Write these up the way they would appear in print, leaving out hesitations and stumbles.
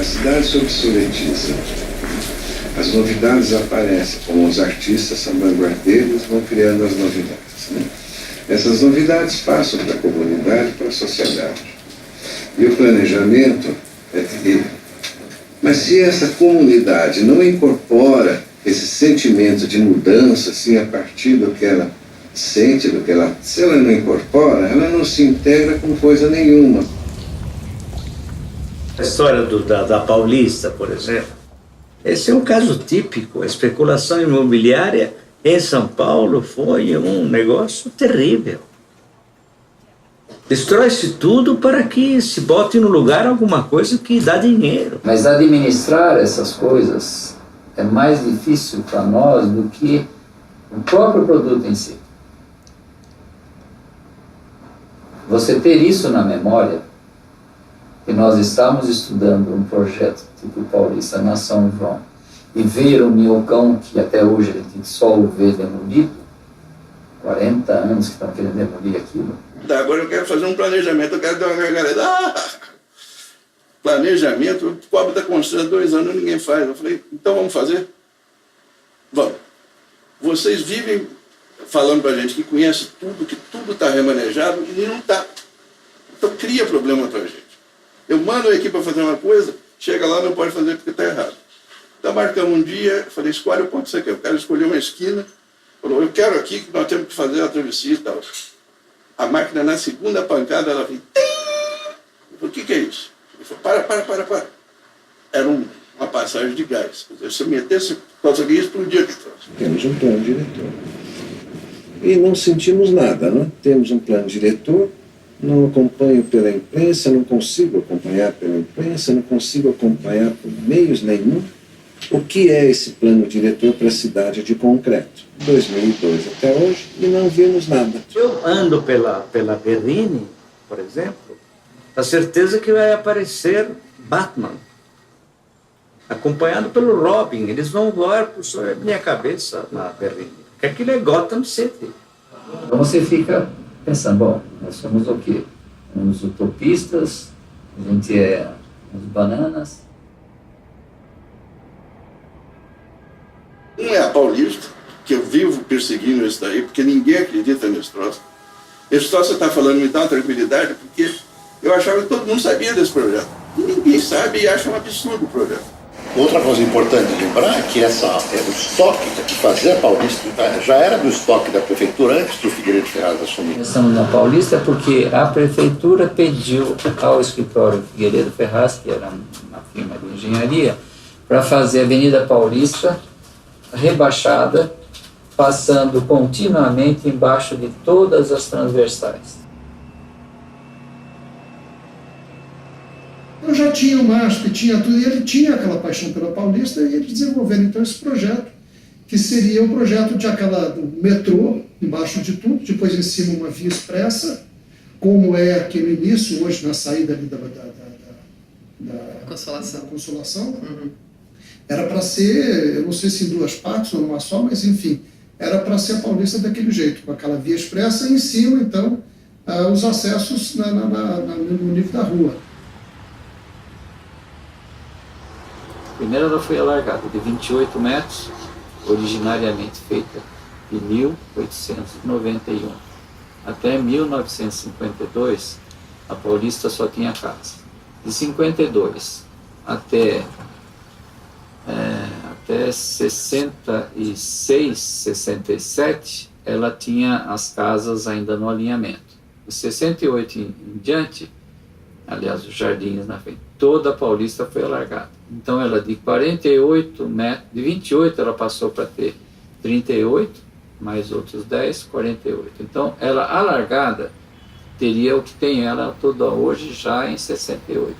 A cidade se obsoletiza. As novidades aparecem, como os artistas são vanguardeiros, vão criando as novidades, né? Essas novidades passam para a comunidade, para a sociedade. E o planejamento é terrível. Mas se essa comunidade não incorpora esse sentimento de mudança, assim, a partir do que ela sente, do que ela... Se ela não incorpora, ela não se integra com coisa nenhuma. A história da Paulista, por exemplo, esse é um caso típico. A especulação imobiliária em São Paulo foi um negócio terrível. Destrói-se tudo para que se bote no lugar alguma coisa que dá dinheiro. Mas administrar essas coisas é mais difícil para nós do que o próprio produto em si. Você ter isso na memória, que nós estamos estudando um projeto tipo Paulista na São João, e ver o Minhocão, que até hoje a gente só o vê demolido, 40 anos que estão querendo demolir aquilo. Agora eu quero fazer um planejamento, eu quero dar uma gargalhada. Planejamento, o pobre da Constância, 2 anos ninguém faz. Eu falei, então vamos fazer? Vamos. Vocês vivem falando pra gente que conhece tudo, que tudo está remanejado e não está. Então cria problema pra gente. Eu mando a equipe para fazer uma coisa, chega lá não pode fazer porque está errado. Então marcamos um dia, falei, escolhe o ponto que você quer. Eu quero escolher uma esquina. Falou, eu quero aqui que nós temos que fazer a travessia e tal. A máquina, na segunda pancada, ela fez... Eu falei, o que é isso? Ele falou, para. Era uma passagem de gás. Se eu metesse, conseguia explodir aqui atrás. Temos um plano diretor. E não sentimos nada, não? Temos um plano diretor, não acompanho pela imprensa, não consigo acompanhar pela imprensa, não consigo acompanhar por meios nenhum. O que é esse plano diretor para a cidade de concreto? 2002 até hoje, e não vimos nada. Eu ando pela Berrini, por exemplo, a certeza que vai aparecer Batman, acompanhado pelo Robin. Eles vão voar por sobre a minha cabeça na Berrini, porque aquilo é Gotham City. Então você fica pensando, bom, nós somos o quê? Uns utopistas, a gente é uns bananas. Um é a Paulista, que eu vivo perseguindo isso daí, porque ninguém acredita nesse troço. Esse troço você está falando me dá uma tranquilidade, porque eu achava que todo mundo sabia desse projeto. E ninguém sabe e acha um absurdo o projeto. Outra coisa importante de lembrar é que o estoque que fazia a Paulista já era do estoque da prefeitura antes do Figueiredo Ferraz assumir. Estamos na Paulista porque a prefeitura pediu ao escritório Figueiredo Ferraz, que era uma firma de engenharia, para fazer a Avenida Paulista rebaixada, passando continuamente embaixo de todas as transversais. Eu já tinha o MASP, tinha tudo, e ele tinha aquela paixão pela Paulista, e eles desenvolveram então esse projeto, que seria o projeto de do metrô, embaixo de tudo, depois em cima uma via expressa, como é aqui no início, hoje na saída ali da Consolação. Uhum. Era para ser, eu não sei se em 2 partes ou numa só, mas enfim, era para ser a Paulista daquele jeito, com aquela via expressa e em cima, então, os acessos no nível da rua. Primeiro ela foi alargada de 28 metros, originariamente feita de 1891. Até 1952, a Paulista só tinha casa. De 52 até 66, 67, ela tinha as casas ainda no alinhamento. De 68 em diante, aliás, os jardins na frente, toda a Paulista foi alargada. Então ela de 48 metros, de 28 ela passou para ter 38, mais outros 10, 48. Então ela alargada teria o que tem ela toda hoje já em 68.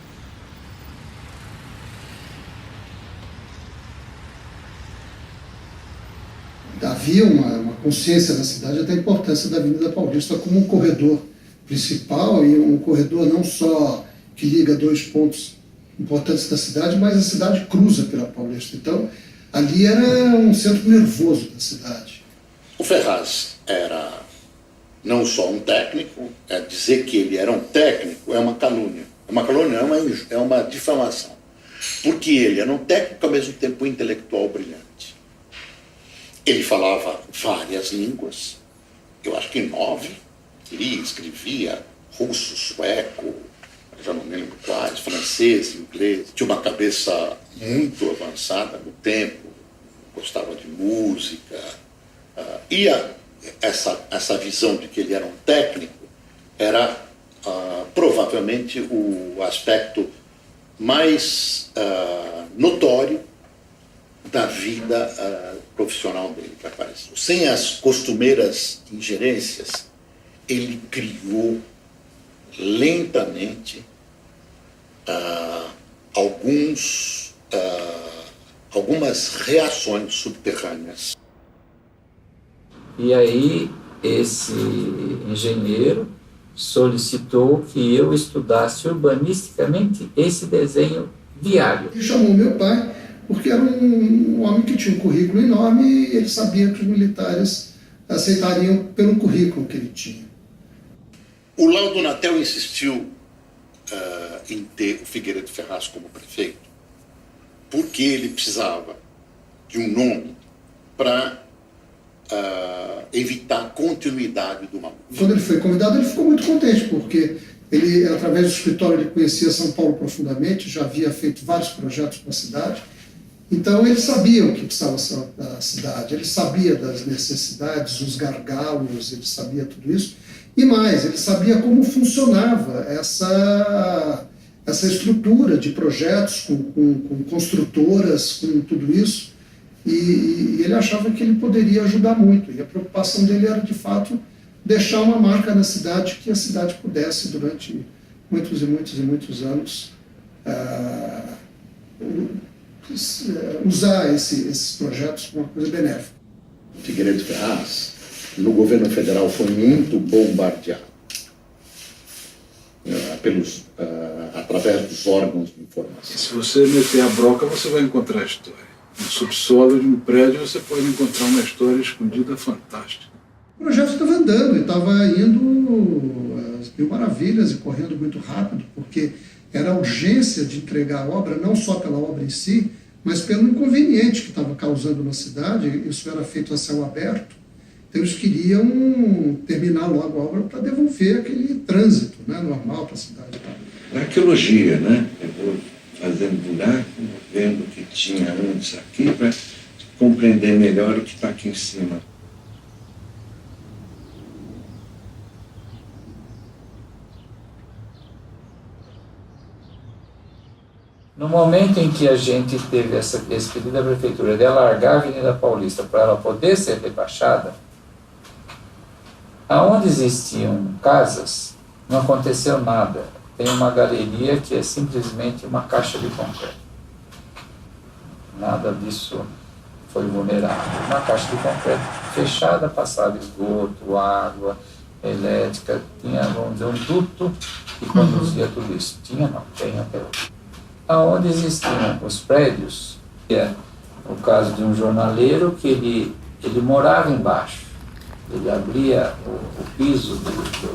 Havia uma consciência na cidade da importância da Avenida Paulista como um corredor principal e um corredor não só que liga 2 pontos importantes da cidade, mas a cidade cruza pela Paulista. Então, ali era um centro nervoso da cidade. O Ferraz era não só um técnico, dizer que ele era um técnico é uma calúnia. É uma calúnia, é uma difamação. porque ele era um técnico, ao mesmo tempo um intelectual brilhante. Ele falava várias línguas, eu acho que 9, lia, escrevia russo, sueco, já não me lembro quais, francês, inglês. Tinha uma cabeça muito avançada no tempo, gostava de música. Essa visão de que ele era um técnico era provavelmente o aspecto mais notório da vida profissional dele, que apareceu. Sem as costumeiras ingerências, ele criou lentamente algumas reações subterrâneas. E aí esse engenheiro solicitou que eu estudasse urbanisticamente esse desenho viário. Ele chamou meu pai porque era um homem que tinha um currículo enorme e ele sabia que os militares aceitariam pelo currículo que ele tinha. O Laudo Natel insistiu em ter o Figueiredo Ferraz como prefeito porque ele precisava de um nome para evitar a continuidade do Maluf. Quando ele foi convidado, ele ficou muito contente, porque ele, através do escritório, ele conhecia São Paulo profundamente, já havia feito vários projetos para a cidade, então ele sabia o que precisava da cidade, ele sabia das necessidades, os gargalos, ele sabia tudo isso, e mais, ele sabia como funcionava essa estrutura de projetos com construtoras, com tudo isso, e ele achava que ele poderia ajudar muito, e a preocupação dele era, de fato, deixar uma marca na cidade, que a cidade pudesse, durante muitos e muitos e muitos anos, usar esses projetos como uma coisa benéfica. Figueiredo Ferraz, no governo federal, foi muito bombardeado através dos órgãos de informação. Se você meter a broca, você vai encontrar a história. No subsolo de um prédio, você pode encontrar uma história escondida fantástica. O projeto estava andando e estava indo às mil maravilhas e correndo muito rápido, porque era a urgência de entregar a obra, não só pela obra em si, mas pelo inconveniente que estava causando na cidade. Isso era feito a céu aberto, então eles queriam terminar logo a obra para devolver aquele trânsito, né, normal para a cidade. Arqueologia, né? Eu vou fazendo buraco, vendo o que tinha antes aqui, para compreender melhor o que está aqui em cima. No momento em que a gente teve esse pedido da prefeitura de alargar a Avenida Paulista para ela poder ser rebaixada, aonde existiam casas, não aconteceu nada. Tem uma galeria que é simplesmente uma caixa de concreto. Nada disso foi vulnerável. Uma caixa de concreto fechada, passava esgoto, água, elétrica, tinha, vamos dizer, um duto que conduzia tudo isso. Tinha não, tem até hoje. Aonde existiam os prédios, que é o caso de um jornaleiro que ele morava embaixo. Ele abria o piso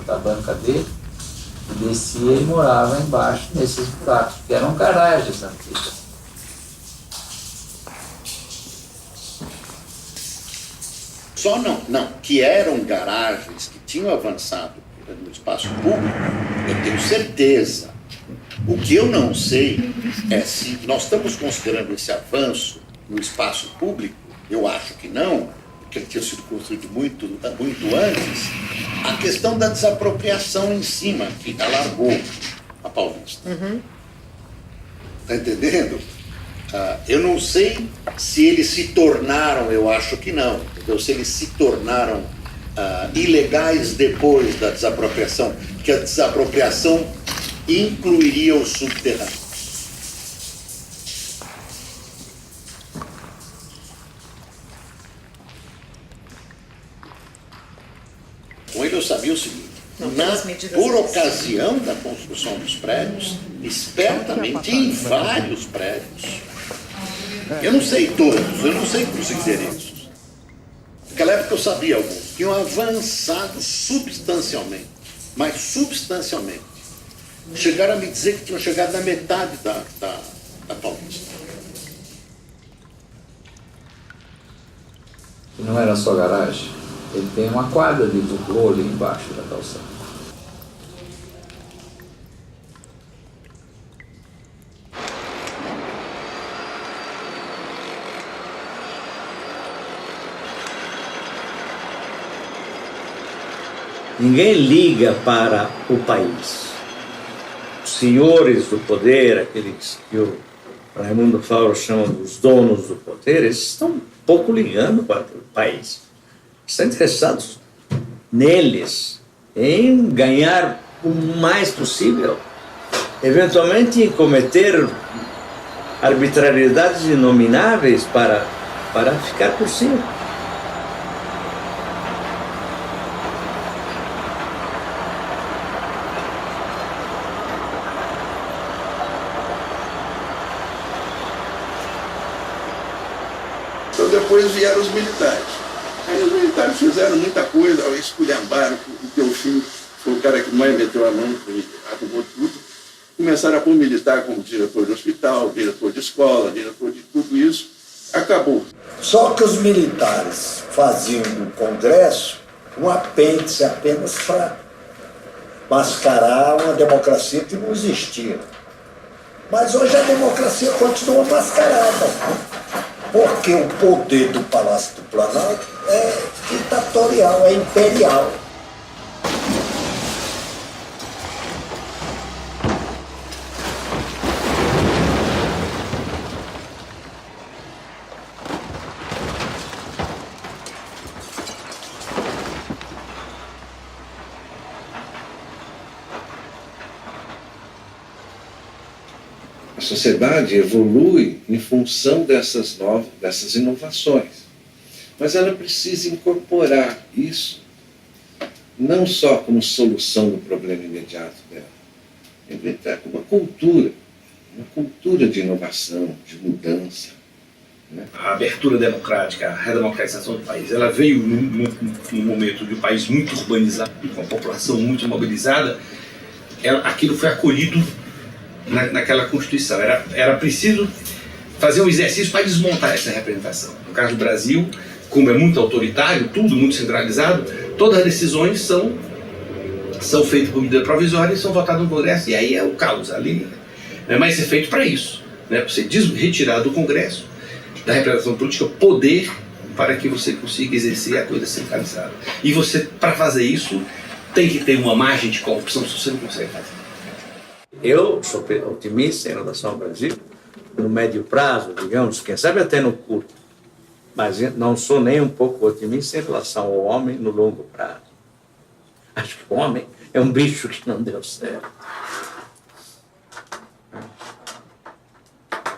da banca dele, descia e morava embaixo nesses buracos, que eram garagens antigas. Só não, que eram garagens que tinham avançado no espaço público, eu tenho certeza. O que eu não sei é se nós estamos considerando esse avanço no espaço público, eu acho que não, porque ele tinha sido construído muito antes, a questão da desapropriação em cima, que alargou a Paulista. Está entendendo? Eu não sei se eles se tornaram, eu acho que não, entendeu? Se eles se tornaram ilegais depois da desapropriação, que a desapropriação incluiria os subterrâneos. Com ele eu sabia o seguinte, por ocasião da construção dos prédios, espertamente em vários prédios, eu não sei todos, eu não sei os endereços. Naquela época eu sabia alguns, tinham avançado substancialmente, mas substancialmente. Chegaram a me dizer que tinham chegado na metade da Paulista. E não era só garagem, ele tem uma quadra de vôlei embaixo da calçada. Ninguém liga para o país. Os senhores do poder, aqueles que o Raimundo Fauro chama dos donos do poder, eles estão pouco ligando para o país. Estão interessados neles, em ganhar o mais possível, eventualmente em cometer arbitrariedades inomináveis para ficar por cima. Então depois vieram os militares. Aí os militares fizeram muita coisa, esculhambaram, o Teofilo foi o cara que mais meteu a mão, arrumou tudo. Começaram a pôr militar como diretor de hospital, diretor de escola, diretor de tudo isso. Acabou. Só que os militares faziam no Congresso um apêndice apenas para mascarar uma democracia que não existia. Mas hoje a democracia continua mascarada, porque o poder do Palácio do Planalto é ditatorial, é imperial. A sociedade evolui em função dessas inovações. Mas ela precisa incorporar isso não só como solução do problema imediato dela, inventar uma cultura de inovação, de mudança. Né? A abertura democrática, a redemocratização do país, ela veio num momento de um país muito urbanizado, com a população muito mobilizada. Aquilo foi acolhido naquela Constituição. Era preciso fazer um exercício para desmontar essa representação. No caso do Brasil, como é muito autoritário, tudo muito centralizado, todas as decisões são feitas por medida provisória e são votadas no Congresso, e aí é o caos ali. Mas é feito para isso, né? Para você retirar do Congresso, da representação política, poder para que você consiga exercer a coisa centralizada. E você, para fazer isso, tem que ter uma margem de corrupção se você não consegue fazer. Eu sou otimista em relação ao Brasil, no médio prazo, digamos, quem sabe até no curto, mas não sou nem um pouco otimista em relação ao homem no longo prazo. Acho que o homem é um bicho que não deu certo.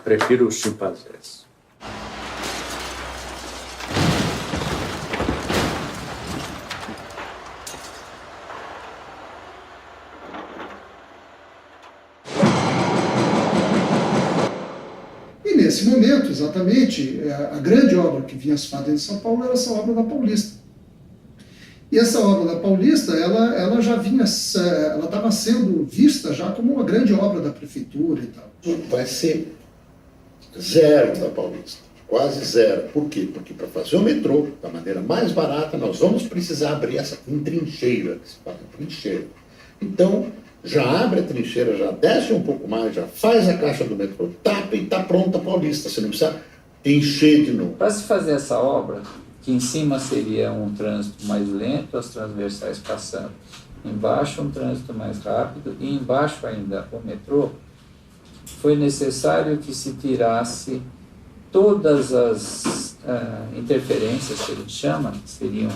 Prefiro os chimpanzés. E nesse momento, exatamente, a grande obra que vinha se fazendo em São Paulo era essa obra da Paulista. E essa obra da Paulista, ela já vinha, ela estava sendo vista já como uma grande obra da prefeitura e tal. Vai ser zero da Paulista, quase zero. Por quê? Porque para fazer o metrô da maneira mais barata, nós vamos precisar abrir essa trincheira, que se fala trincheira. Então, já abre a trincheira, já desce um pouco mais, já faz a caixa do metrô, tapa e está pronta a Paulista. Você não precisa encher de novo. Para se fazer essa obra, que em cima seria um trânsito mais lento, as transversais passando, embaixo um trânsito mais rápido e embaixo ainda o metrô, foi necessário que se tirasse todas as interferências que a gente chama, que seriam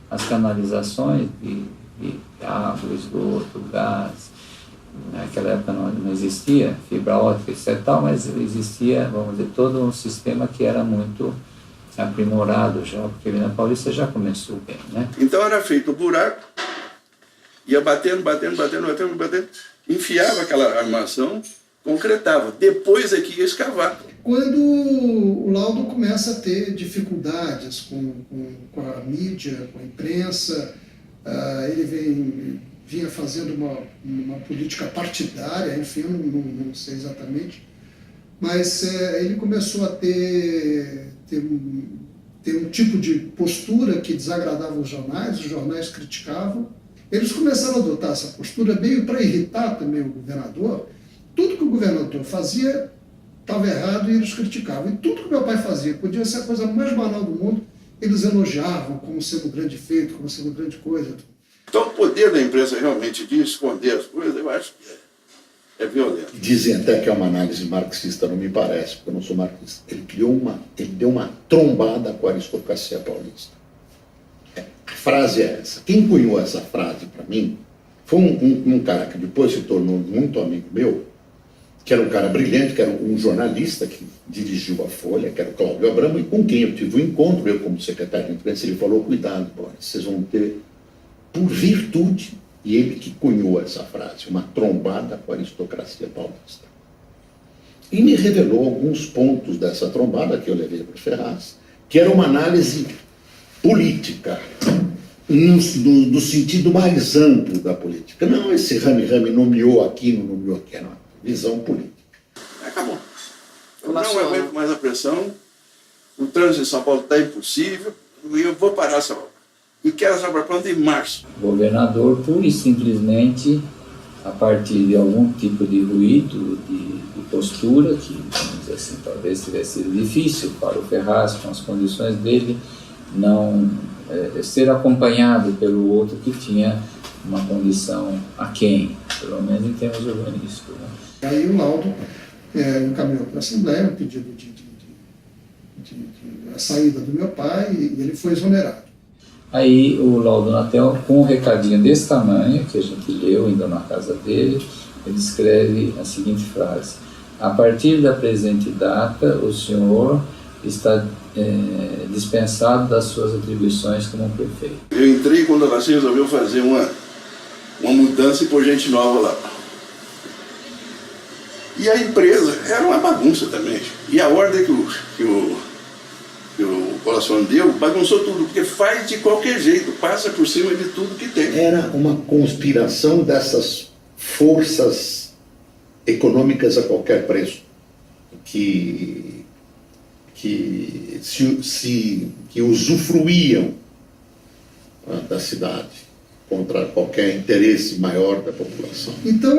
as canalizações de água, esgoto, gás. Naquela época não existia fibra ótica, etc. Mas existia, vamos dizer, todo um sistema que era muito aprimorado já, porque a Avenida Paulista já começou bem, né? Então era feito um buraco, ia batendo, enfiava aquela armação, concretava. Depois é que ia escavar. Quando o Laudo começa a ter dificuldades com a mídia, com a imprensa, ele vinha fazendo uma política partidária, enfim, eu não sei exatamente, mas ele começou a ter um tipo de postura que desagradava os jornais criticavam. Eles começaram a adotar essa postura meio para irritar também o governador. Tudo que o governador fazia estava errado e eles criticavam. E tudo que meu pai fazia, podia ser a coisa mais banal do mundo, eles elogiavam como sendo grande feito, como sendo grande coisa. Então, o poder da imprensa realmente de esconder as coisas, eu acho que é violento. Dizem até que é uma análise marxista, não me parece, porque eu não sou marxista. Ele deu uma trombada com a aristocracia paulista. A frase é essa. Quem cunhou essa frase para mim foi um cara que depois se tornou muito amigo meu, que era um cara brilhante, que era um jornalista que dirigiu a Folha, que era o Cláudio Abramo, e com quem eu tive um encontro, eu como secretário de imprensa, ele falou, cuidado, Boris, vocês vão ter, por virtude, e ele que cunhou essa frase, uma trombada com a aristocracia paulista. E me revelou alguns pontos dessa trombada que eu levei para o Ferraz, que era uma análise política, no sentido mais amplo da política. Não esse rame-rame nomeou aqui, não nomeou aqui, era uma visão política. Acabou. Eu não aguento mais a pressão, o trânsito em São Paulo está impossível, e eu vou parar essa obra. E quero essa obra pronta em março. O governador, pura e simplesmente, a partir de algum tipo de ruído, de postura, que, vamos dizer assim, talvez tivesse sido difícil para o Ferraz, com as condições dele, não ser acompanhado pelo outro que tinha uma condição aquém, pelo menos em termos urbanísticos. Né? Aí o laudo encaminhou para a Assembleia um pedido de a saída do meu pai e ele foi exonerado. Aí o laudo Natel, com um recadinho desse tamanho, que a gente leu ainda na casa dele, ele escreve a seguinte frase: a partir da presente data, o senhor está dispensado das suas atribuições como prefeito. Eu entrei quando a Vacina resolveu fazer uma mudança e pôr gente nova lá. E a empresa era uma bagunça também. E a ordem que o Coração deu, bagunçou tudo, porque faz de qualquer jeito, passa por cima de tudo que tem. Era uma conspiração dessas forças econômicas a qualquer preço, que usufruíam da cidade contra qualquer interesse maior da população. Então,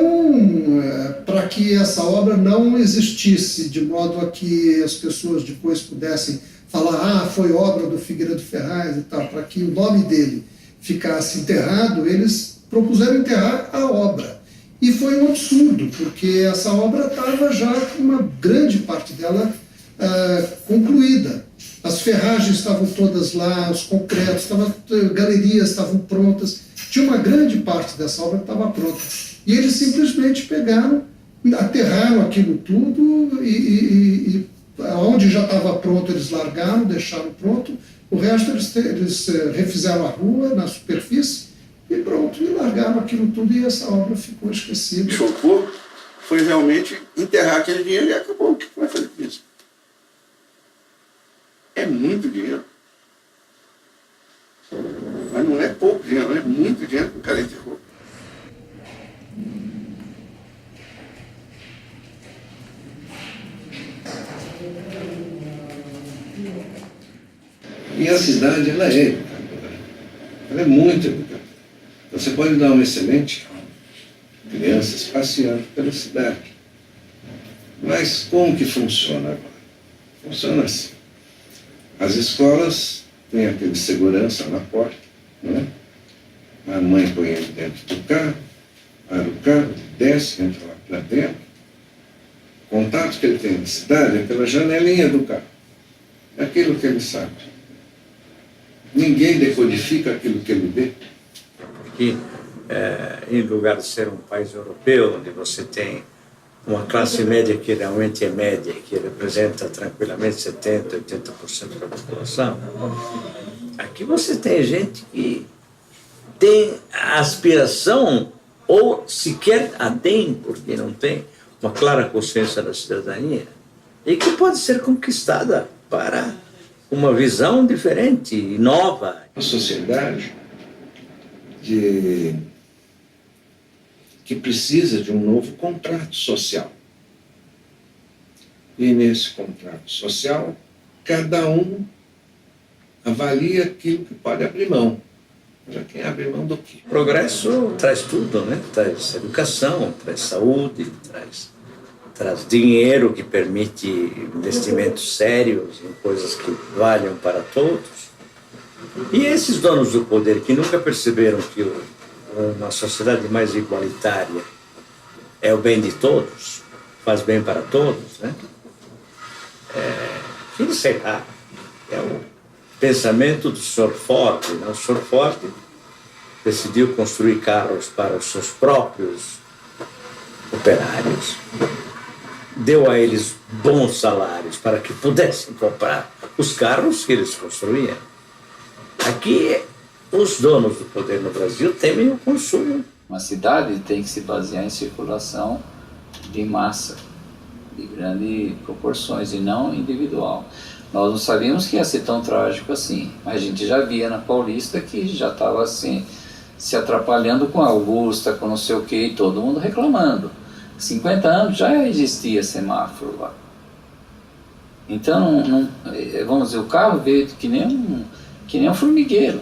para que essa obra não existisse, de modo a que as pessoas depois pudessem falar, foi obra do Figueiredo Ferraz e tal, para que o nome dele ficasse enterrado, eles propuseram enterrar a obra. E foi um absurdo, porque essa obra estava já com uma grande parte dela concluída. As ferragens estavam todas lá, os concretos, galerias estavam prontas, tinha uma grande parte dessa obra que estava pronta. E eles simplesmente pegaram, aterraram aquilo tudo e onde já estava pronto eles largaram, deixaram pronto, o resto eles refizeram a rua na superfície e pronto, e largaram aquilo tudo e essa obra ficou esquecida. O que chocou foi realmente enterrar aquele dinheiro e acabou. O que vai fazer com isso? É muito dinheiro. Mas não é pouco dinheiro, é muito dinheiro que o cara enterrou. E a cidade, ela é educadora. Ela é muito educadora. Você pode dar uma excelente aula, crianças passeando pela cidade. Mas como que funciona agora? Funciona assim. As escolas têm aquele segurança na porta, né? A mãe põe ele dentro do carro, para o carro, desce, entra lá para dentro. O contato que ele tem na cidade é pela janelinha do carro. É aquilo que ele sabe. Ninguém decodifica aquilo que ele vê. Porque, em lugar de ser um país europeu, onde você tem classe média que realmente é média, que representa tranquilamente 70%, 80% da população. Aqui você tem gente que tem a aspiração, ou sequer a tem, porque não tem uma clara consciência da cidadania, e que pode ser conquistada para uma visão diferente e nova. Uma sociedade que precisa de um novo contrato social. E nesse contrato social, cada um avalia aquilo que pode abrir mão. Já quem abre mão do quê? Progresso traz tudo, né? Traz educação, traz saúde, traz dinheiro que permite investimentos sérios em coisas que valham para todos. E esses donos do poder que nunca perceberam que uma sociedade mais igualitária é o bem de todos, faz bem para todos, né? Sei lá, é o pensamento do Sr. Ford, né? O Sr. Ford decidiu construir carros para os seus próprios operários, deu a eles bons salários para que pudessem comprar os carros que eles construíam. Aqui, os donos do poder no Brasil temem o consumo. Uma cidade tem que se basear em circulação de massa, de grandes proporções, e não individual. Nós não sabíamos que ia ser tão trágico assim, mas a gente já via na Paulista que já estava assim, se atrapalhando com a Augusta, com não sei o que, e todo mundo reclamando. 50 anos já existia semáforo lá. Então, vamos dizer, o carro veio que nem um formigueiro.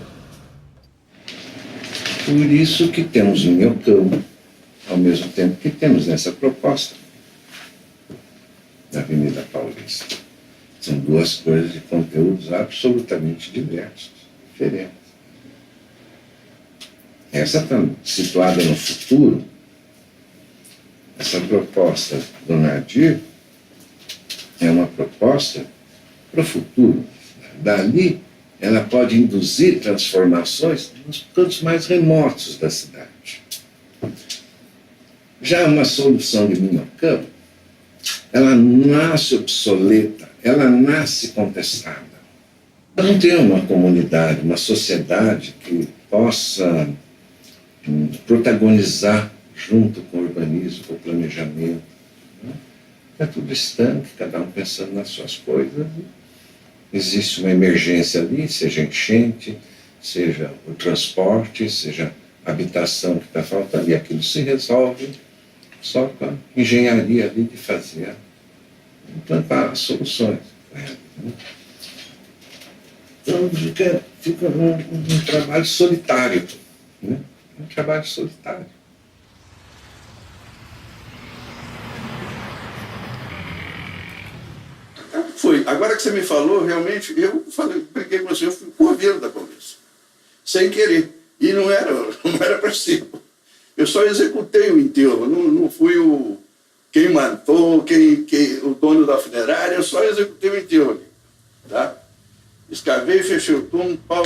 Por isso que temos o Minhocão, ao mesmo tempo que temos essa proposta da Avenida Paulista. São duas coisas de conteúdos absolutamente diversos, diferentes. Essa está situada no futuro. Essa proposta do Nadir é uma proposta para o futuro. Dali, ela pode induzir transformações nos cantos mais remotos da cidade. Já uma solução de Minhocão, ela nasce obsoleta, ela nasce contestada. Não tem uma comunidade, uma sociedade que possa protagonizar junto com o urbanismo, com o planejamento. É tudo estanque, cada um pensando nas suas coisas. Existe uma emergência ali, seja enchente, seja o transporte, seja a habitação que está faltando, e aquilo se resolve só com a engenharia ali de fazer, implantar soluções. Então fica um trabalho solitário, né? Um trabalho solitário. Foi. Agora que você me falou, realmente, eu brinquei com você, eu fui cordeiro da Paulista, sem querer. E não era para ser. Eu só executei o enterro, não fui quem matou, o dono da funerária, eu só executei o enterro ali. Tá? Escavei, fechei o túmulo, pau,